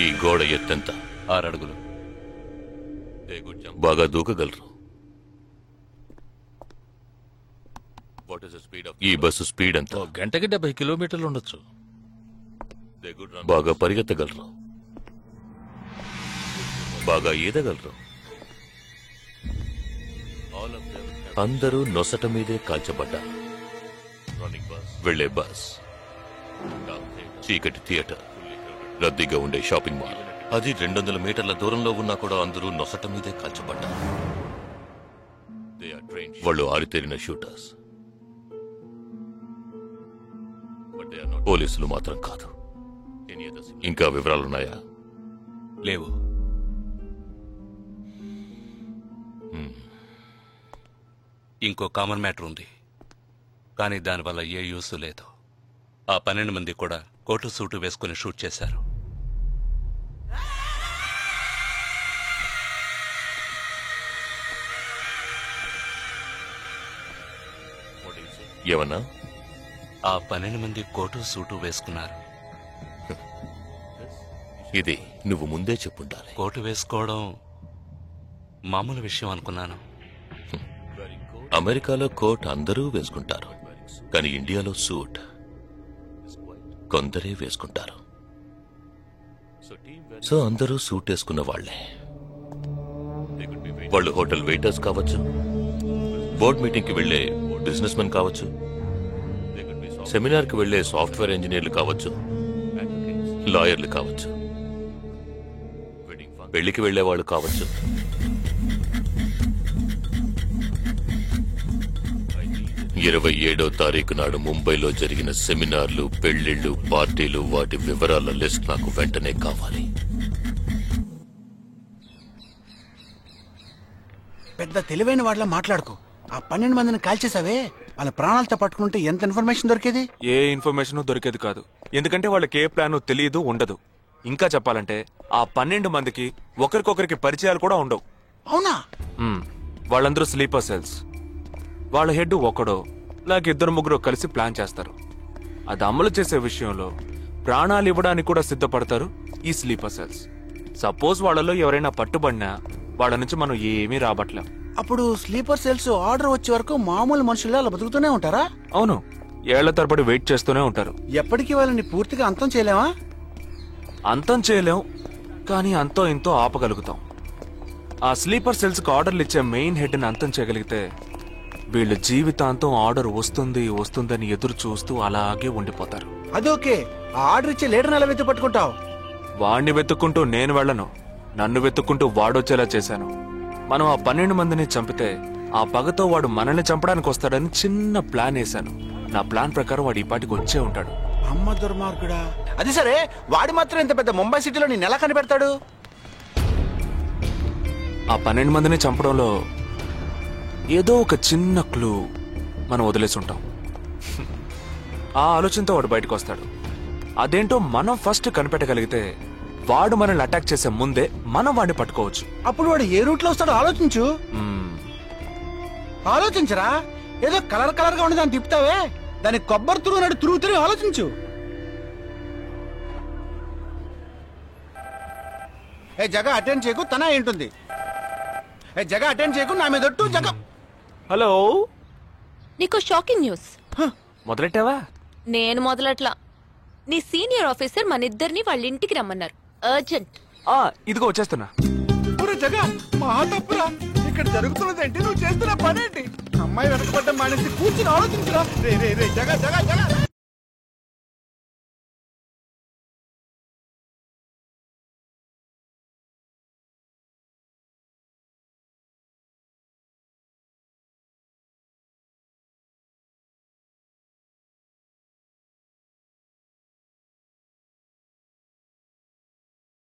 ఈ గోడ ఎత్తెంత? 6 అడుగులు. బాగా దూకగలరు. ఈ బస్సు స్పీడ్ ఎంత? గంటకి 70 కిలోమీటర్లు ఉండొచ్చు. బాగా పరిగెత్తగలరు. బాగా ఈదగలరు. అందరూ నొసట మీదే కాల్చబడ్డారు. వెళ్లే బస్, చీకటి థియేటర్, రద్దీగా ఉండే షాపింగ్ మాల్, అది 200 మీటర్ల దూరంలో ఉన్నా కూడా అందరూ నొసట మీదే కాల్చబడ్డారు. వాళ్ళు ఆరితేరిన షూటర్స్. పోలీసులు మాత్రం కాదు. ఇంకా వివరాలున్నాయా? లేవు. ఇంకో కామన్ మ్యాటర్ ఉంది, కానీ దానివల్ల ఏ యూస్ లేదు. ఆ 12 మంది కూడా కోటు సూటు వేసుకుని షూట్ చేశారు. ఏమన్నా? ఆ 12 మంది కోటు సూటు వేసుకున్నారు. ఇది నువ్వు ముందే చెప్పుండాలి. కోటు వేసుకోవడం మామూలు విషయం అనుకున్నాను. అమెరికాలో కోట్ అందరూ వేసుకుంటారు, కానీ ఇండియాలో సూట్ కొందరే వేసుకుంటారు. సో అందరూ సూట్ వేసుకున్న వాళ్లే. వాళ్ళు హోటల్ వెయిటర్స్ కావచ్చు, బోర్డ్ మీటింగ్ కి వెళ్లే బిజినెస్ మెన్ కావచ్చు, సెమినార్ కి వెళ్లే సాఫ్ట్వేర్ ఇంజనీర్లు కావచ్చు, లాయర్లు కావచ్చు, పెళ్లికి వెళ్లే వాళ్ళు కావచ్చు. ఇరవై 27వ తారీఖు నాడు ముంబైలో జరిగిన సెమినార్లు, పెళ్లిళ్లు, పార్టీలు, వాటి వివరాల లిస్ట్ నాకు వెంటనే కావాలి. పెద్ద తెలివైన వాళ్ళ మాట్లాడుకో. ఆ 12 మందిని కాల్చేసావే, వాళ్ళ ప్రాణాలతో పట్టుకుంటే ఎంత ఇన్ఫర్మేషన్ దొరికేది? ఏ ఇన్ఫర్మేషన్ దొరికేది కాదు. ఎందుకంటే వాళ్ళకి ఏ ప్లాన్ తెలియదు, ఉండదు. ఇంకా చెప్పాలంటే ఆ 12 మందికి ఒకరికొకరికి పరిచయాలు కూడా ఉండవు. అవునా? వాళ్ళందరూ స్లీపర్ సెల్స్. వాళ్ళ హెడ్ ఒకడో లేక 2-3 కలిసి ప్లాన్ చేస్తారు. అది అమలు చేసే విషయంలో ప్రాణాలు ఇవ్వడానికి కూడా సిద్ధపడతారు ఈ స్లీపర్ సెల్స్. సపోజ్ వాళ్ళలో ఎవరైనా పట్టుబడినా వాళ్ళ నుంచి మనం ఏమీ రాబట్లేం. అప్పుడు స్లీపర్ సెల్స్ ఆర్డర్ వచ్చే వరకు మామూలు మనుషుల్లో అలా బతుకుతూనే ఉంటారా? అవును, ఏళ్ల తరబడి వెయిట్ చేస్తూనే ఉంటారు. ఎప్పటికీ వాళ్ళని పూర్తిగా అంతం చేయలేమా? అంతం చేయలేం, కానీ అంతో ఇంతో ఆపగలుగుతాం. ఆ స్లీపర్ సెల్స్ కు ఆర్డర్లు ఇచ్చే మెయిన్ హెడ్ ని అంతం చేయగలిగితే వీళ్ళు జీవితాంతం ఆర్డర్ వస్తుందని ఎదురు చూస్తూ అలాగే ఉండిపోతారు. అదోకే, ఆ ఆర్డర్ ఇచ్చే లీడర్ని ఎలా వెతుకు పట్టుకుంటావు? వాణ్ణి వెతుక్కుంటూ నేను వెళ్లను, నన్ను వెతుక్కుంటూ వాడొచ్చేలా చేశాను. మనం ఆ 12 మందిని చంపితే ఆ పగతో వాడు మనల్ని చంపడానికి వస్తాడని చిన్న ప్లాన్ వేశాను. నా ప్లాన్ ప్రకారం వాడు ఈ పాటికి వచ్చే ఉంటాడు. అమ్మ దుర్మార్గుడా! అది సరే, వాడు మాత్రం ఇంత పెద్ద ముంబై సిటీలో నేను ఎలా కనిపెడతాడు? ఆ 12 మందిని చంపడంలో ఏదో ఒక చిన్న క్లూ మనం వదిలేసి ఉంటాం. ఆ ఆలోచనతో వాడు బయటకు వస్తాడు. అదేంటో మనం ఫస్ట్ కనిపెట్టగలిగితే వాడు మనల్ని అటాక్ చేసే ముందే మనం వాడిని పట్టుకోవచ్చు. అప్పుడు వాడు ఏ రూట్ లో వస్తాడో ఆలోచించు. ఆలోచించరా? ఏదో కలర్ గా ఉండి దాన్ని తిప్పుతావే, దాన్ని కొబ్బరి తిరుగుతూ ఆలోచించు. ఏ జగ అటెండ్ చేయకు, తన ఏంటుంది? ఏ జగ అటెండ్ చేయకు, నా మీద ఒట్టు. జగ హలో, నీకు షాకింగ్ న్యూస్. మొదలెట్టావా? నేను మొదలట్లా. నీ సీనియర్ ఆఫీసర్ మన ఇద్దరిని వాళ్ళ ఇంటికి రమ్మన్నారు, అర్జెంట్. ఇదిగో వచ్చేస్తున్నా. జగ మా తప్పురా, ఇక్కడ జరుగుతున్నదేంటి, నువ్వు చేస్తున్న పనేంటి? అమ్మాయి వెనకబడ్డ మానేసి కూర్చుని ఆలోచించరా. రే రే రే జగ జగ జగ